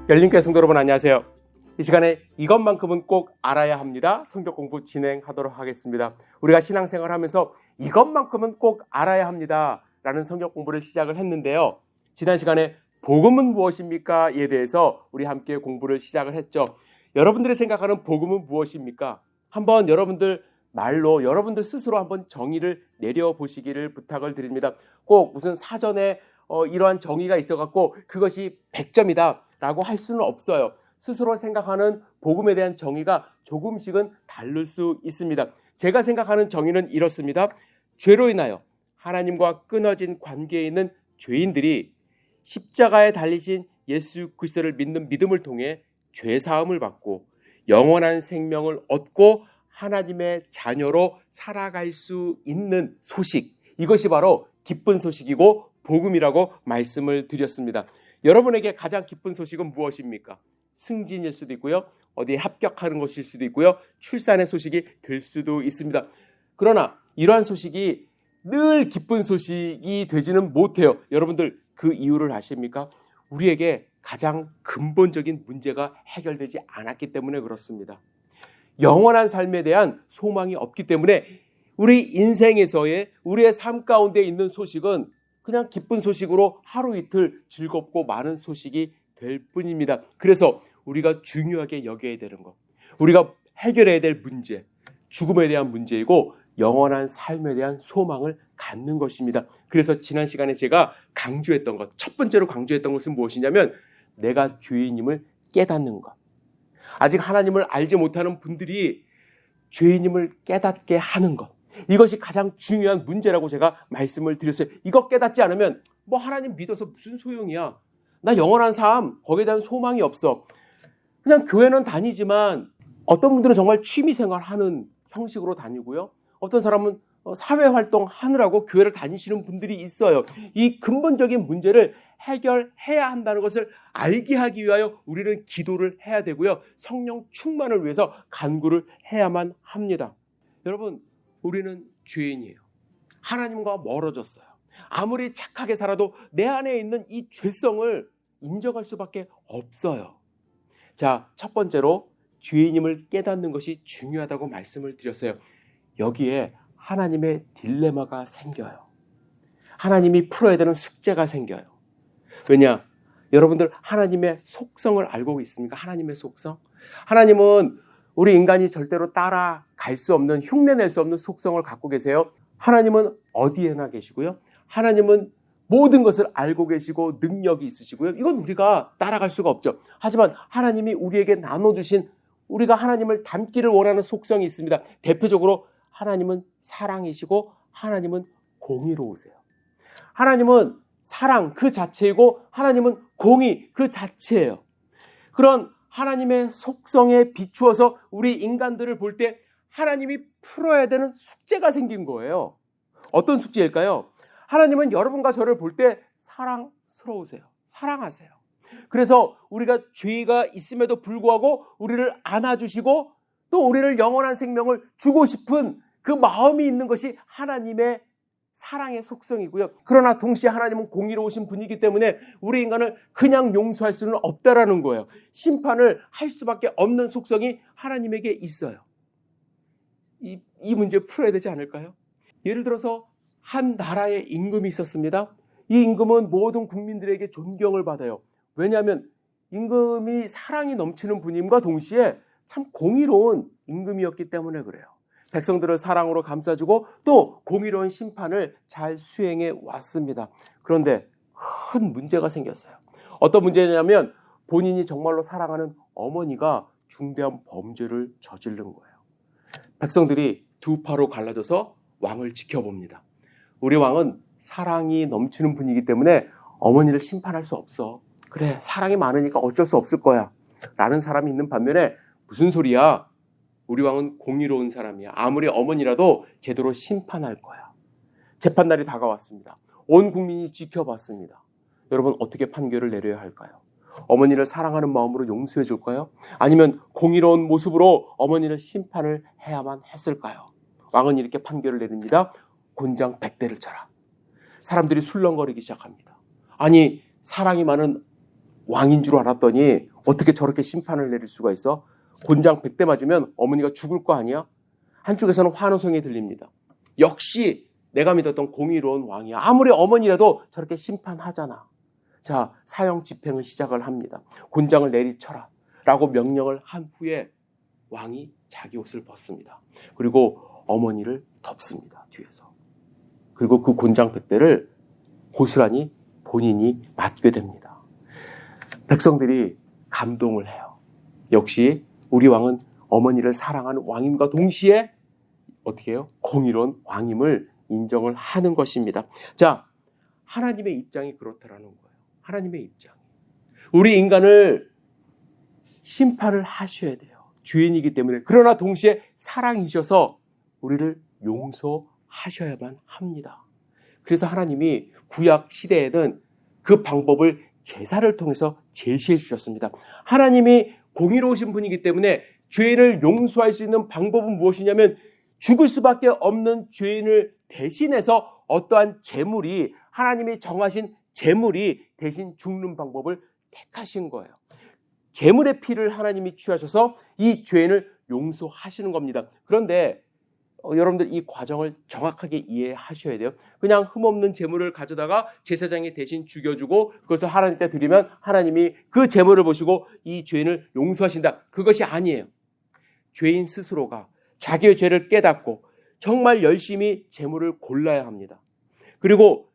열린교회 성도 여러분 안녕하세요. 이 시간에 이것만큼은 꼭 알아야 합니다. 성경 공부 진행하도록 하겠습니다. 우리가 신앙생활 하면서 이것만큼은 꼭 알아야 합니다 라는 성경 공부를 시작을 했는데요. 지난 시간에 복음은 무엇입니까? 에 대해서 우리 함께 공부를 시작을 했죠. 여러분들이 생각하는 복음은 무엇입니까? 한번 여러분들 말로 여러분들 스스로 한번 정의를 내려보시기를 부탁을 드립니다. 꼭 무슨 사전에 이러한 정의가 있어갖고 그것이 100점이다 라고 할 수는 없어요. 스스로 생각하는 복음에 대한 정의가 조금씩은 다를 수 있습니다. 제가 생각하는 정의는 이렇습니다. 죄로 인하여 하나님과 끊어진 관계에 있는 죄인들이 십자가에 달리신 예수 그리스도를 믿는 믿음을 통해 죄사함을 받고 영원한 생명을 얻고 하나님의 자녀로 살아갈 수 있는 소식, 이것이 바로 기쁜 소식이고 복음이라고 말씀을 드렸습니다. 여러분에게 가장 기쁜 소식은 무엇입니까? 승진일 수도 있고요. 어디에 합격하는 것일 수도 있고요. 출산의 소식이 될 수도 있습니다. 그러나 이러한 소식이 늘 기쁜 소식이 되지는 못해요. 여러분들 그 이유를 아십니까? 우리에게 가장 근본적인 문제가 해결되지 않았기 때문에 그렇습니다. 영원한 삶에 대한 소망이 없기 때문에 우리 인생에서의 우리의 삶 가운데 있는 소식은 그냥 기쁜 소식으로 하루 이틀 즐겁고 많은 소식이 될 뿐입니다. 그래서 우리가 중요하게 여겨야 되는 것, 우리가 해결해야 될 문제, 죽음에 대한 문제이고 영원한 삶에 대한 소망을 갖는 것입니다. 그래서 지난 시간에 제가 강조했던 것, 첫 번째로 강조했던 것은 무엇이냐면 내가 죄인임을 깨닫는 것. 아직 하나님을 알지 못하는 분들이 죄인임을 깨닫게 하는 것, 이것이 가장 중요한 문제라고 제가 말씀을 드렸어요. 이거 깨닫지 않으면 뭐 하나님 믿어서 무슨 소용이야. 나 영원한 삶, 거기에 대한 소망이 없어. 그냥 교회는 다니지만 어떤 분들은 정말 취미생활 하는 형식으로 다니고요. 어떤 사람은 사회활동 하느라고 교회를 다니시는 분들이 있어요. 이 근본적인 문제를 해결해야 한다는 것을 알게 하기 위하여 우리는 기도를 해야 되고요. 성령 충만을 위해서 간구를 해야만 합니다. 여러분, 우리는 죄인이에요. 하나님과 멀어졌어요. 아무리 착하게 살아도 내 안에 있는 이 죄성을 인정할 수밖에 없어요. 자, 첫 번째로 죄인임을 깨닫는 것이 중요하다고 말씀을 드렸어요. 여기에 하나님의 딜레마가 생겨요. 하나님이 풀어야 되는 숙제가 생겨요. 왜냐? 여러분들 하나님의 속성을 알고 있습니까? 하나님의 속성? 하나님은 우리 인간이 절대로 따라갈 수 없는, 흉내낼 수 없는 속성을 갖고 계세요. 하나님은 어디에나 계시고요. 하나님은 모든 것을 알고 계시고 능력이 있으시고요. 이건 우리가 따라갈 수가 없죠. 하지만 하나님이 우리에게 나눠주신, 우리가 하나님을 닮기를 원하는 속성이 있습니다. 대표적으로 하나님은 사랑이시고 하나님은 공의로우세요. 하나님은 사랑 그 자체이고 하나님은 공의 그 자체예요. 그런 하나님의 속성에 비추어서 우리 인간들을 볼 때 하나님이 풀어야 되는 숙제가 생긴 거예요. 어떤 숙제일까요? 하나님은 여러분과 저를 볼 때 사랑스러우세요. 사랑하세요. 그래서 우리가 죄가 있음에도 불구하고 우리를 안아주시고 또 우리를 영원한 생명을 주고 싶은 그 마음이 있는 것이 하나님의 사랑의 속성이고요. 그러나 동시에 하나님은 공의로우신 분이기 때문에 우리 인간을 그냥 용서할 수는 없다라는 거예요. 심판을 할 수밖에 없는 속성이 하나님에게 있어요. 이 문제 풀어야 되지 않을까요? 예를 들어서 한 나라에 임금이 있었습니다. 이 임금은 모든 국민들에게 존경을 받아요. 왜냐하면 임금이 사랑이 넘치는 분임과 동시에 참 공의로운 임금이었기 때문에 그래요. 백성들을 사랑으로 감싸주고 또 공의로운 심판을 잘 수행해 왔습니다. 그런데 큰 문제가 생겼어요. 어떤 문제냐면 본인이 정말로 사랑하는 어머니가 중대한 범죄를 저지른 거예요. 백성들이 두 파로 갈라져서 왕을 지켜봅니다. 우리 왕은 사랑이 넘치는 분이기 때문에 어머니를 심판할 수 없어. 그래, 사랑이 많으니까 어쩔 수 없을 거야 라는 사람이 있는 반면에 무슨 소리야? 우리 왕은 공의로운 사람이야. 아무리 어머니라도 제대로 심판할 거야. 재판날이 다가왔습니다. 온 국민이 지켜봤습니다. 여러분 어떻게 판결을 내려야 할까요? 어머니를 사랑하는 마음으로 용서해 줄까요? 아니면 공의로운 모습으로 어머니를 심판을 해야만 했을까요? 왕은 이렇게 판결을 내립니다. 곤장 100대를 쳐라. 사람들이 술렁거리기 시작합니다. 아니, 사랑이 많은 왕인 줄 알았더니 어떻게 저렇게 심판을 내릴 수가 있어? 곤장 100대 맞으면 어머니가 죽을 거 아니야? 한쪽에서는 환호성이 들립니다. 역시 내가 믿었던 공의로운 왕이야. 아무리 어머니라도 저렇게 심판하잖아. 자, 사형 집행을 시작을 합니다. 곤장을 내리쳐라 라고 명령을 한 후에 왕이 자기 옷을 벗습니다. 그리고 어머니를 덮습니다. 뒤에서. 그리고 그 곤장 100대를 고스란히 본인이 맞게 됩니다. 백성들이 감동을 해요. 역시 우리 왕은 어머니를 사랑하는 왕임과 동시에 어떻게 해요? 공의로운 왕임을 인정을 하는 것입니다. 자, 하나님의 입장이 그렇다라는 거예요. 하나님의 입장이. 우리 인간을 심판을 하셔야 돼요. 주인이기 때문에. 그러나 동시에 사랑이셔서 우리를 용서하셔야만 합니다. 그래서 하나님이 구약 시대에는 그 방법을 제사를 통해서 제시해 주셨습니다. 하나님이 공의로우신 분이기 때문에 죄인을 용서할 수 있는 방법은 무엇이냐면 죽을 수밖에 없는 죄인을 대신해서 어떠한 제물이 하나님이 정하신 제물이 대신 죽는 방법을 택하신 거예요. 제물의 피를 하나님이 취하셔서 이 죄인을 용서하시는 겁니다. 그런데 여러분들 이 과정을 정확하게 이해하셔야 돼요. 그냥 흠없는 제물을 가져다가 제사장이 대신 죽여주고 그것을 하나님께 드리면 하나님이 그 제물을 보시고 이 죄인을 용서하신다. 그것이 아니에요. 죄인 스스로가 자기의 죄를 깨닫고 정말 열심히 제물을 골라야 합니다. 그리고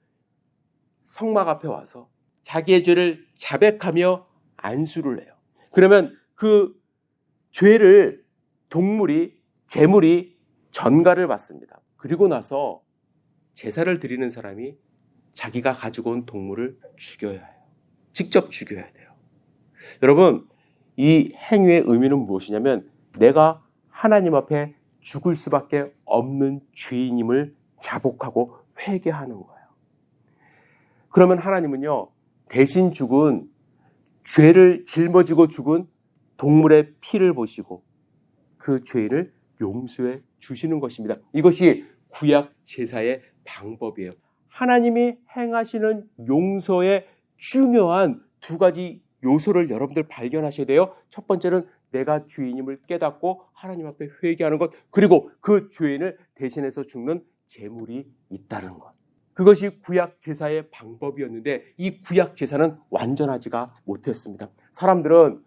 성막 앞에 와서 자기의 죄를 자백하며 안수를 해요. 그러면 그 죄를 제물이 전가를 받습니다. 그리고 나서 제사를 드리는 사람이 자기가 가지고 온 동물을 죽여야 해요. 직접 죽여야 돼요. 여러분, 이 행위의 의미는 무엇이냐면 내가 하나님 앞에 죽을 수밖에 없는 죄인임을 자복하고 회개하는 거예요. 그러면 하나님은요, 대신 죽은 죄를 짊어지고 죽은 동물의 피를 보시고 그 죄인을 용서해 주시는 것입니다. 이것이 구약 제사의 방법이에요. 하나님이 행하시는 용서의 중요한 두 가지 요소를 여러분들 발견하셔야 돼요. 첫 번째는 내가 죄인임을 깨닫고 하나님 앞에 회개하는 것, 그리고 그 죄인을 대신해서 죽는 제물이 있다는 것. 그것이 구약 제사의 방법이었는데 이 구약 제사는 완전하지가 못했습니다. 사람들은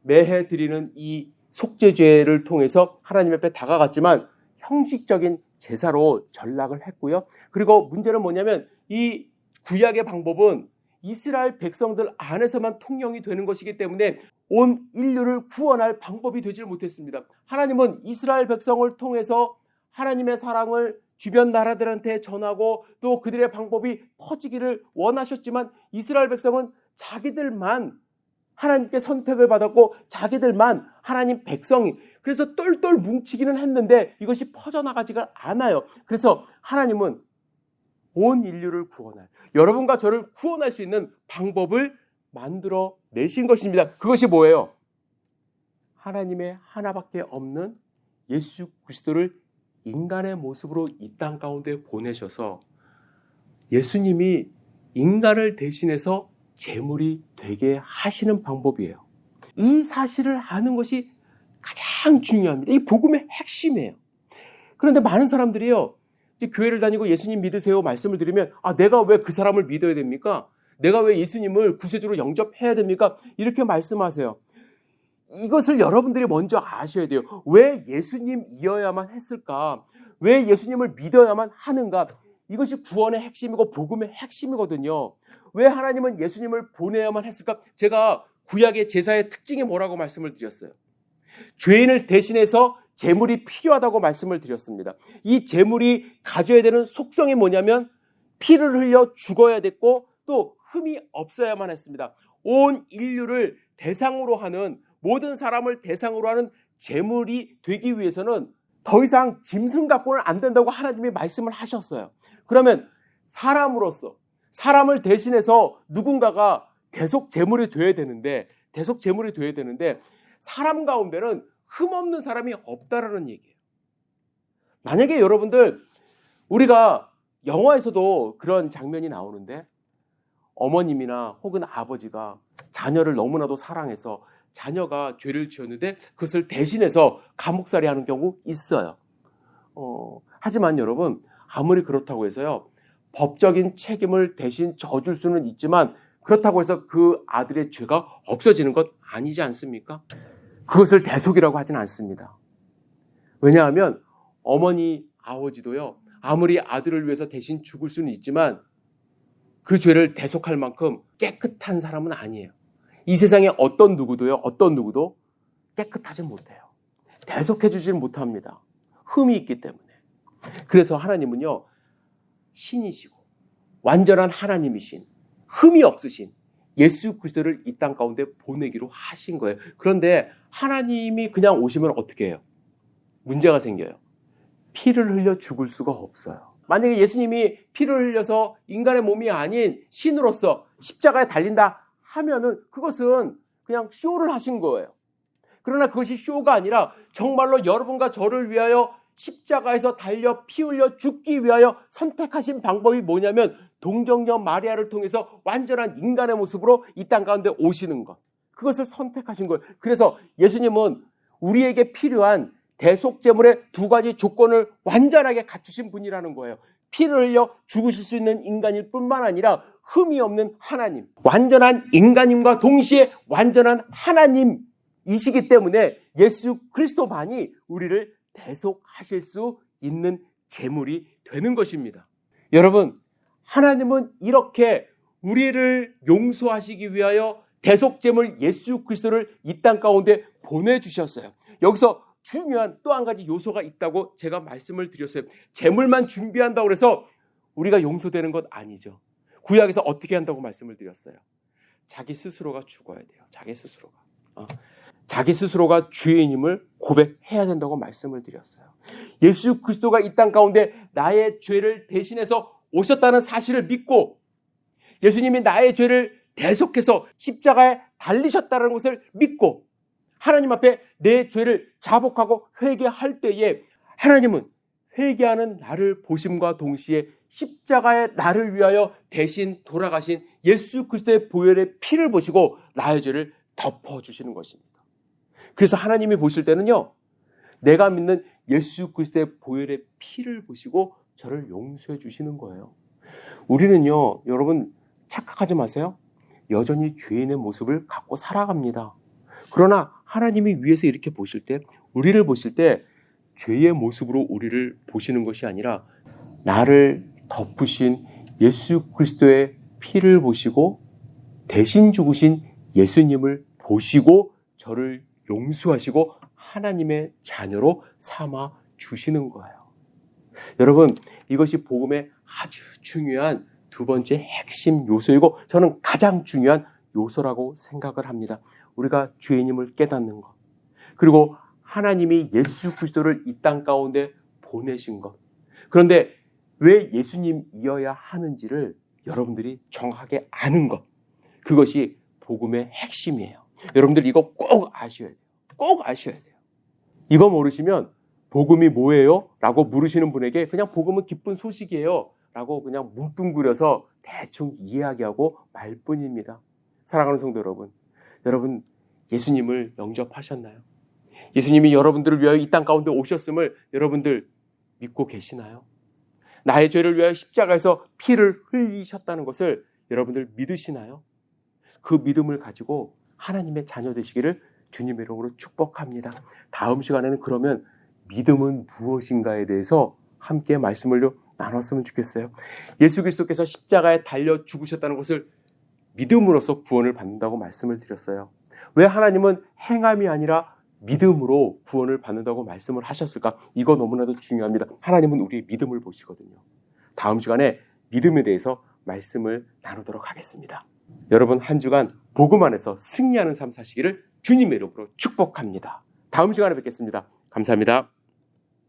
매해 드리는 이 속죄제를 통해서 하나님 앞에 다가갔지만 형식적인 제사로 전락을 했고요. 그리고 문제는 뭐냐면 이 구약의 방법은 이스라엘 백성들 안에서만 통용이 되는 것이기 때문에 온 인류를 구원할 방법이 되질 못했습니다. 하나님은 이스라엘 백성을 통해서 하나님의 사랑을 주변 나라들한테 전하고 또 그들의 방법이 퍼지기를 원하셨지만 이스라엘 백성은 자기들만 하나님께 선택을 받았고 자기들만 하나님 백성이 그래서 똘똘 뭉치기는 했는데 이것이 퍼져나가지가 않아요. 그래서 하나님은 온 인류를 구원할, 여러분과 저를 구원할 수 있는 방법을 만들어 내신 것입니다. 그것이 뭐예요? 하나님의 하나밖에 없는 예수 그리스도를 인간의 모습으로 이 땅 가운데 보내셔서 예수님이 인간을 대신해서 제물이 되게 하시는 방법이에요. 이 사실을 아는 것이 가장 중요합니다. 이 복음의 핵심이에요. 그런데 많은 사람들이요, 이제 교회를 다니고 예수님 믿으세요 말씀을 드리면 내가 왜 그 사람을 믿어야 됩니까? 내가 왜 예수님을 구세주로 영접해야 됩니까? 이렇게 말씀하세요. 이것을 여러분들이 먼저 아셔야 돼요. 왜 예수님이어야만 했을까? 왜 예수님을 믿어야만 하는가? 이것이 구원의 핵심이고 복음의 핵심이거든요. 왜 하나님은 예수님을 보내야만 했을까? 제가 구약의 제사의 특징이 뭐라고 말씀을 드렸어요. 죄인을 대신해서 제물이 필요하다고 말씀을 드렸습니다. 이 제물이 가져야 되는 속성이 뭐냐면 피를 흘려 죽어야 됐고 또 흠이 없어야만 했습니다. 온 인류를 대상으로 하는, 모든 사람을 대상으로 하는 제물이 되기 위해서는 더 이상 짐승 갖고는 안 된다고 하나님이 말씀을 하셨어요. 그러면 사람으로서 사람을 대신해서 누군가가 대속 제물이 돼야 되는데 사람 가운데는 흠없는 사람이 없다라는 얘기예요. 만약에 여러분들, 우리가 영화에서도 그런 장면이 나오는데 어머님이나 혹은 아버지가 자녀를 너무나도 사랑해서 자녀가 죄를 지었는데 그것을 대신해서 감옥살이 하는 경우 있어요. 하지만 여러분, 아무리 그렇다고 해서요, 법적인 책임을 대신 져줄 수는 있지만 그렇다고 해서 그 아들의 죄가 없어지는 것 아니지 않습니까? 그것을 대속이라고 하진 않습니다. 왜냐하면 어머니, 아버지도요, 아무리 아들을 위해서 대신 죽을 수는 있지만 그 죄를 대속할 만큼 깨끗한 사람은 아니에요. 이 세상에 어떤 누구도 깨끗하지 못해요. 대속해 주질 못합니다. 흠이 있기 때문에. 그래서 하나님은요, 신이시고 완전한 하나님이신, 흠이 없으신 예수 그리스도를 이 땅 가운데 보내기로 하신 거예요. 그런데 하나님이 그냥 오시면 어떻게 해요? 문제가 생겨요. 피를 흘려 죽을 수가 없어요. 만약에 예수님이 피를 흘려서 인간의 몸이 아닌 신으로서 십자가에 달린다 하면은 그것은 그냥 쇼를 하신 거예요. 그러나 그것이 쇼가 아니라 정말로 여러분과 저를 위하여 십자가에서 달려 피 흘려 죽기 위하여 선택하신 방법이 뭐냐면 동정녀 마리아를 통해서 완전한 인간의 모습으로 이 땅 가운데 오시는 것. 그것을 선택하신 거예요. 그래서 예수님은 우리에게 필요한 대속제물의 두 가지 조건을 완전하게 갖추신 분이라는 거예요. 피를 흘려 죽으실 수 있는 인간일 뿐만 아니라 흠이 없는 하나님, 완전한 인간임과 동시에 완전한 하나님이시기 때문에 예수 그리스도만이 우리를 대속하실 수 있는 제물이 되는 것입니다. 여러분, 하나님은 이렇게 우리를 용서하시기 위하여 대속제물 예수 그리스도를 이 땅 가운데 보내주셨어요. 여기서 중요한 또 한 가지 요소가 있다고 제가 말씀을 드렸어요. 제물만 준비한다고 해서 우리가 용서되는 것 아니죠. 구약에서 어떻게 한다고 말씀을 드렸어요. 자기 스스로가 죽어야 돼요. 자기 스스로가 죄인임을 고백해야 된다고 말씀을 드렸어요. 예수 그리스도가 이 땅 가운데 나의 죄를 대신해서 오셨다는 사실을 믿고 예수님이 나의 죄를 대속해서 십자가에 달리셨다는 것을 믿고 하나님 앞에 내 죄를 자복하고 회개할 때에 하나님은 회개하는 나를 보심과 동시에 십자가에 나를 위하여 대신 돌아가신 예수 그리스도의 보혈의 피를 보시고 나의 죄를 덮어주시는 것입니다. 그래서 하나님이 보실 때는요, 내가 믿는 예수 그리스도의 보혈의 피를 보시고 저를 용서해 주시는 거예요. 우리는요, 여러분 착각하지 마세요. 여전히 죄인의 모습을 갖고 살아갑니다. 그러나 하나님이 위에서 이렇게 보실 때, 우리를 보실 때 죄의 모습으로 우리를 보시는 것이 아니라 나를 덮으신 예수 그리스도의 피를 보시고 대신 죽으신 예수님을 보시고 저를 용서하시고 하나님의 자녀로 삼아 주시는 거예요. 여러분, 이것이 복음의 아주 중요한 두 번째 핵심 요소이고 저는 가장 중요한 요소라고 생각을 합니다. 우리가 죄인임을 깨닫는 것, 그리고 하나님이 예수 그리스도를 이 땅 가운데 보내신 것. 그런데 왜 예수님이어야 하는지를 여러분들이 정확하게 아는 것, 그것이 복음의 핵심이에요. 여러분들 이거 꼭 아셔야 돼요. 꼭 아셔야 돼요. 이거 모르시면 복음이 뭐예요? 라고 물으시는 분에게 그냥 복음은 기쁜 소식이에요 라고 그냥 뭉뚱그려서 대충 이야기하고 말 뿐입니다. 사랑하는 성도 여러분, 여러분 예수님을 영접하셨나요? 예수님이 여러분들을 위하여 이 땅 가운데 오셨음을 여러분들 믿고 계시나요? 나의 죄를 위하여 십자가에서 피를 흘리셨다는 것을 여러분들 믿으시나요? 그 믿음을 가지고 하나님의 자녀 되시기를 주님의 이름으로 축복합니다. 다음 시간에는 그러면 믿음은 무엇인가에 대해서 함께 말씀을 나눴으면 좋겠어요. 예수 그리스도께서 십자가에 달려 죽으셨다는 것을 믿음으로써 구원을 받는다고 말씀을 드렸어요. 왜 하나님은 행함이 아니라 믿음으로 구원을 받는다고 말씀을 하셨을까? 이거 너무나도 중요합니다. 하나님은 우리의 믿음을 보시거든요. 다음 시간에 믿음에 대해서 말씀을 나누도록 하겠습니다. 여러분 한 주간 복음 안에서 승리하는 삶 사시기를 주님의 이름으로 축복합니다. 다음 시간에 뵙겠습니다. 감사합니다.